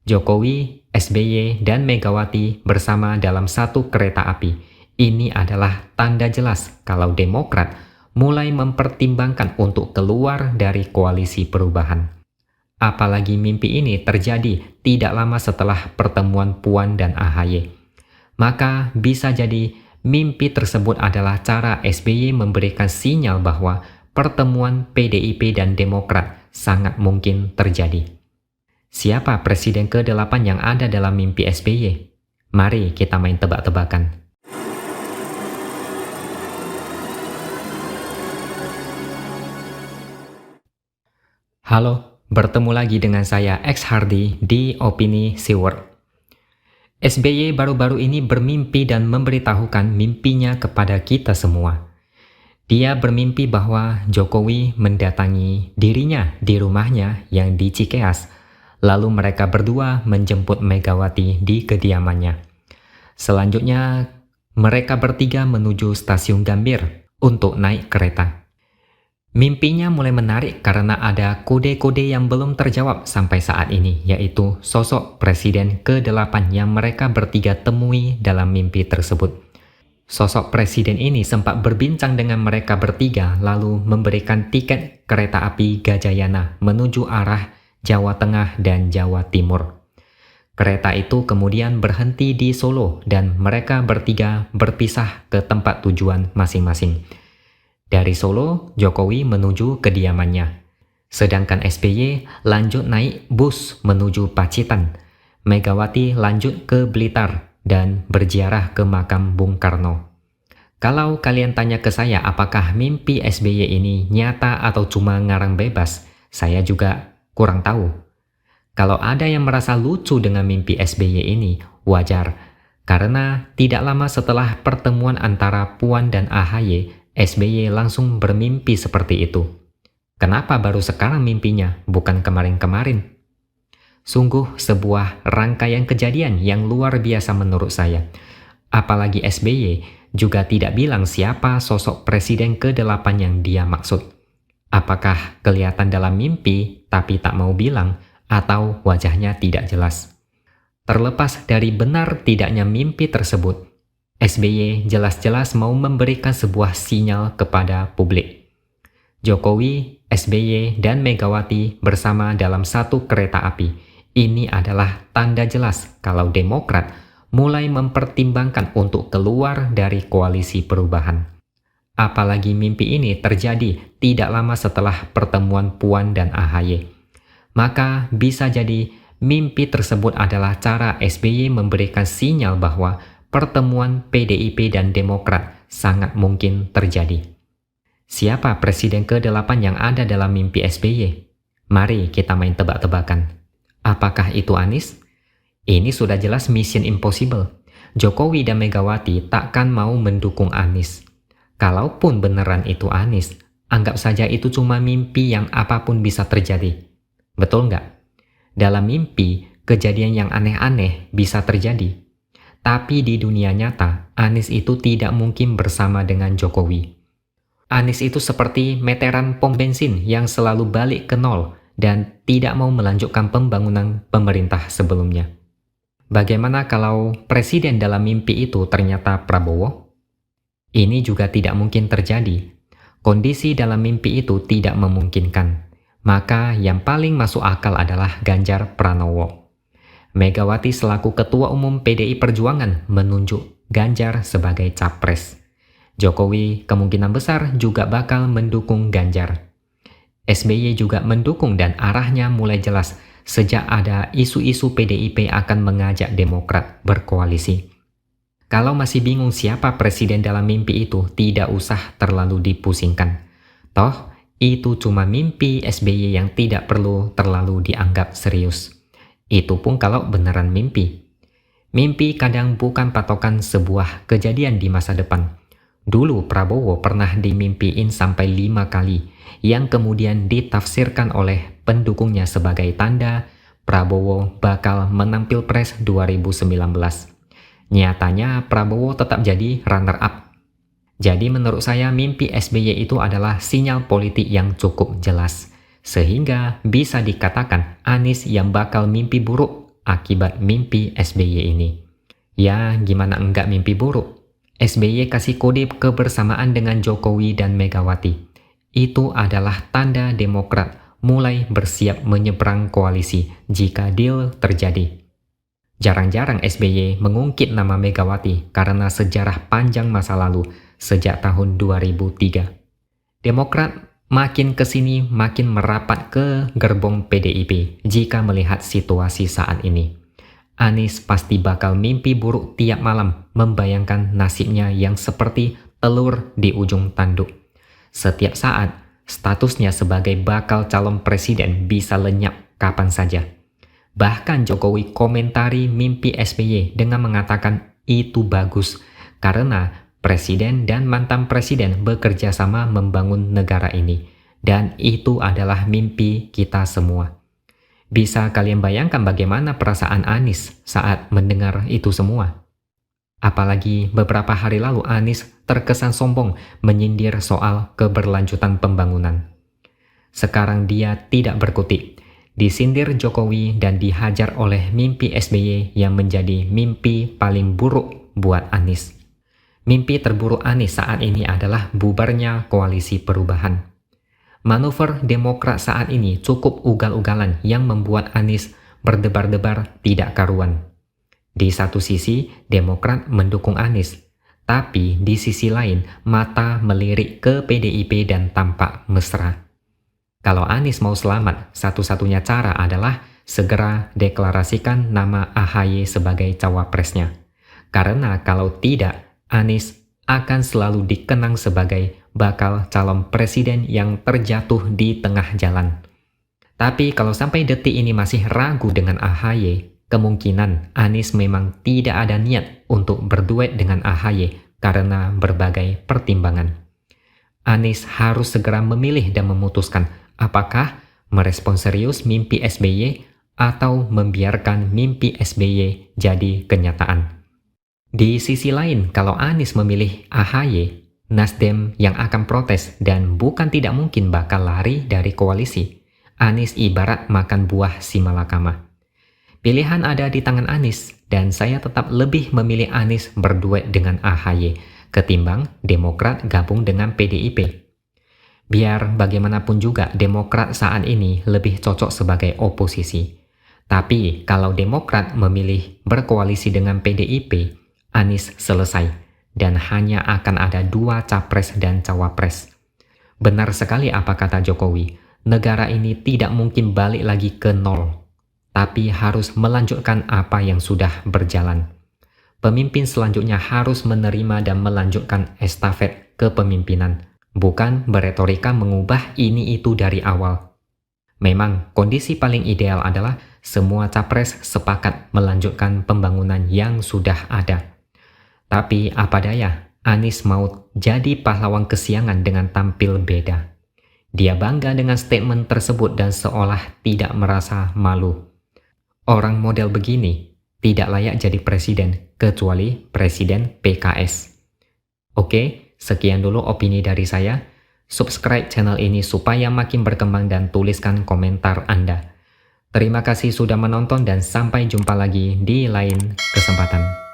Jokowi, SBY, dan Megawati bersama dalam satu kereta api. Ini adalah tanda jelas kalau Demokrat mulai mempertimbangkan untuk keluar dari koalisi perubahan. Apalagi mimpi ini terjadi tidak lama setelah pertemuan Puan dan AHY. Maka bisa jadi mimpi tersebut adalah cara SBY memberikan sinyal bahwa pertemuan PDIP dan Demokrat sangat mungkin terjadi. Siapa presiden ke-8 yang ada dalam mimpi SBY? Mari kita main tebak-tebakan. Halo, bertemu lagi dengan saya X Hardy di Opini Siward. SBY baru-baru ini bermimpi dan memberitahukan mimpinya kepada kita semua. Dia bermimpi bahwa Jokowi mendatangi dirinya di rumahnya yang di Cikeas, lalu mereka berdua menjemput Megawati di kediamannya. Selanjutnya, mereka bertiga menuju stasiun Gambir untuk naik kereta. Mimpinya mulai menarik karena ada kode-kode yang belum terjawab sampai saat ini, yaitu sosok presiden ke-8 yang mereka bertiga temui dalam mimpi tersebut. Sosok presiden ini sempat berbincang dengan mereka bertiga lalu memberikan tiket kereta api Gajayana menuju arah Jawa Tengah dan Jawa Timur. Kereta itu kemudian berhenti di Solo dan mereka bertiga berpisah ke tempat tujuan masing-masing. Dari Solo, Jokowi menuju kediamannya. Sedangkan SBY lanjut naik bus menuju Pacitan. Megawati lanjut ke Blitar dan berziarah ke makam Bung Karno. Kalau kalian tanya ke saya apakah mimpi SBY ini nyata atau cuma ngarang bebas, saya juga kurang tahu. Kalau ada yang merasa lucu dengan mimpi SBY ini, wajar. Karena tidak lama setelah pertemuan antara Puan dan AHY, SBY langsung bermimpi seperti itu. Kenapa baru sekarang mimpinya, bukan kemarin-kemarin? Sungguh sebuah rangkaian kejadian yang luar biasa menurut saya. Apalagi SBY juga tidak bilang siapa sosok presiden ke-8 yang dia maksud. Apakah kelihatan dalam mimpi tapi tak mau bilang, atau wajahnya tidak jelas? Terlepas dari benar tidaknya mimpi tersebut, SBY jelas-jelas mau memberikan sebuah sinyal kepada publik. Jokowi, SBY, dan Megawati bersama dalam satu kereta api. Ini adalah tanda jelas kalau Demokrat mulai mempertimbangkan untuk keluar dari koalisi perubahan. Apalagi mimpi ini terjadi tidak lama setelah pertemuan Puan dan AHY. Maka bisa jadi mimpi tersebut adalah cara SBY memberikan sinyal bahwa pertemuan PDIP dan Demokrat sangat mungkin terjadi. Siapa presiden ke-8 yang ada dalam mimpi SBY? Mari kita main tebak-tebakan. Apakah itu Anies? Ini sudah jelas mission impossible. Jokowi dan Megawati takkan mau mendukung Anies. Kalaupun beneran itu Anies, anggap saja itu cuma mimpi yang apapun bisa terjadi. Betul nggak? Dalam mimpi, kejadian yang aneh-aneh bisa terjadi. Tapi di dunia nyata, Anies itu tidak mungkin bersama dengan Jokowi. Anies itu seperti meteran pom bensin yang selalu balik ke nol dan tidak mau melanjutkan pembangunan pemerintah sebelumnya. Bagaimana kalau presiden dalam mimpi itu ternyata Prabowo? Ini juga tidak mungkin terjadi. Kondisi dalam mimpi itu tidak memungkinkan. Maka yang paling masuk akal adalah Ganjar Pranowo. Megawati selaku Ketua Umum PDI Perjuangan menunjuk Ganjar sebagai capres. Jokowi kemungkinan besar juga bakal mendukung Ganjar. SBY juga mendukung dan arahnya mulai jelas sejak ada isu-isu PDIP akan mengajak Demokrat berkoalisi. Kalau masih bingung siapa presiden dalam mimpi itu, tidak usah terlalu dipusingkan. Toh, itu cuma mimpi SBY yang tidak perlu terlalu dianggap serius. Itu pun kalau beneran mimpi. Mimpi kadang bukan patokan sebuah kejadian di masa depan. Dulu Prabowo pernah dimimpiin sampai 5 kali, yang kemudian ditafsirkan oleh pendukungnya sebagai tanda Prabowo bakal menang Pilpres 2019. Nyatanya Prabowo tetap jadi runner-up. Jadi menurut saya mimpi SBY itu adalah sinyal politik yang cukup jelas. Sehingga bisa dikatakan Anies yang bakal mimpi buruk akibat mimpi SBY ini. Ya, gimana enggak mimpi buruk? SBY kasih kode kebersamaan dengan Jokowi dan Megawati. Itu adalah tanda Demokrat mulai bersiap menyeberang koalisi jika deal terjadi. Jarang-jarang SBY mengungkit nama Megawati karena sejarah panjang masa lalu sejak tahun 2003. Demokrat makin kesini makin merapat ke gerbong PDIP jika melihat situasi saat ini. Anies pasti bakal mimpi buruk tiap malam membayangkan nasibnya yang seperti telur di ujung tanduk. Setiap saat, statusnya sebagai bakal calon presiden bisa lenyap kapan saja. Bahkan Jokowi komentari mimpi SBY dengan mengatakan itu bagus karena presiden dan mantan presiden bekerja sama membangun negara ini. Dan itu adalah mimpi kita semua. Bisa kalian bayangkan bagaimana perasaan Anies saat mendengar itu semua? Apalagi beberapa hari lalu Anies terkesan sombong menyindir soal keberlanjutan pembangunan. Sekarang dia tidak berkutik, disindir Jokowi dan dihajar oleh mimpi SBY yang menjadi mimpi paling buruk buat Anies. Mimpi terburuk Anies saat ini adalah bubarnya koalisi perubahan. Manuver Demokrat saat ini cukup ugal-ugalan yang membuat Anies berdebar-debar tidak karuan. Di satu sisi, Demokrat mendukung Anies, tapi di sisi lain mata melirik ke PDIP dan tampak mesra. Kalau Anies mau selamat, satu-satunya cara adalah segera deklarasikan nama AHY sebagai cawapresnya. Karena kalau tidak, Anies akan selalu dikenang sebagai bakal calon presiden yang terjatuh di tengah jalan. Tapi kalau sampai detik ini masih ragu dengan AHY, kemungkinan Anies memang tidak ada niat untuk berduet dengan AHY karena berbagai pertimbangan. Anies harus segera memilih dan memutuskan apakah merespon serius mimpi SBY atau membiarkan mimpi SBY jadi kenyataan. Di sisi lain, kalau Anies memilih AHY, Nasdem yang akan protes dan bukan tidak mungkin bakal lari dari koalisi. Anies ibarat makan buah si malakama. Pilihan ada di tangan Anies dan saya tetap lebih memilih Anies berduet dengan AHY ketimbang Demokrat gabung dengan PDIP. Biar bagaimanapun juga Demokrat saat ini lebih cocok sebagai oposisi. Tapi kalau Demokrat memilih berkoalisi dengan PDIP, Anies selesai dan hanya akan ada 2 capres dan cawapres. Benar sekali apa kata Jokowi, negara ini tidak mungkin balik lagi ke nol, tapi harus melanjutkan apa yang sudah berjalan. Pemimpin selanjutnya harus menerima dan melanjutkan estafet kepemimpinan, bukan beretorika mengubah ini itu dari awal. Memang kondisi paling ideal adalah semua capres sepakat melanjutkan pembangunan yang sudah ada. Tapi apa daya, Anies mau jadi pahlawan kesiangan dengan tampil beda. Dia bangga dengan statement tersebut dan seolah tidak merasa malu. Orang model begini tidak layak jadi presiden, kecuali presiden PKS. Oke, sekian dulu opini dari saya. Subscribe channel ini supaya makin berkembang dan tuliskan komentar Anda. Terima kasih sudah menonton dan sampai jumpa lagi di lain kesempatan.